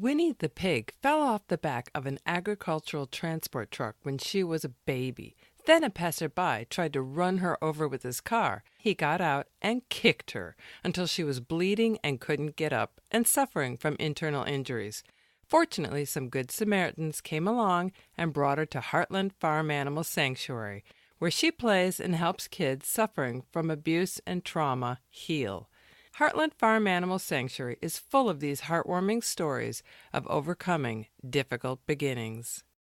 Winnie the pig fell off the back of an agricultural transport truck when she was a baby. Then a passerby tried to run her over with his car. He got out and kicked her until she was bleeding and couldn't get up and suffering from internal injuries. Fortunately, some good Samaritans came along and brought her to Heartland Farm Animal Sanctuary, where she plays and helps kids suffering from abuse and trauma heal. Heartland Farm Animal Sanctuary is full of these heartwarming stories of overcoming difficult beginnings.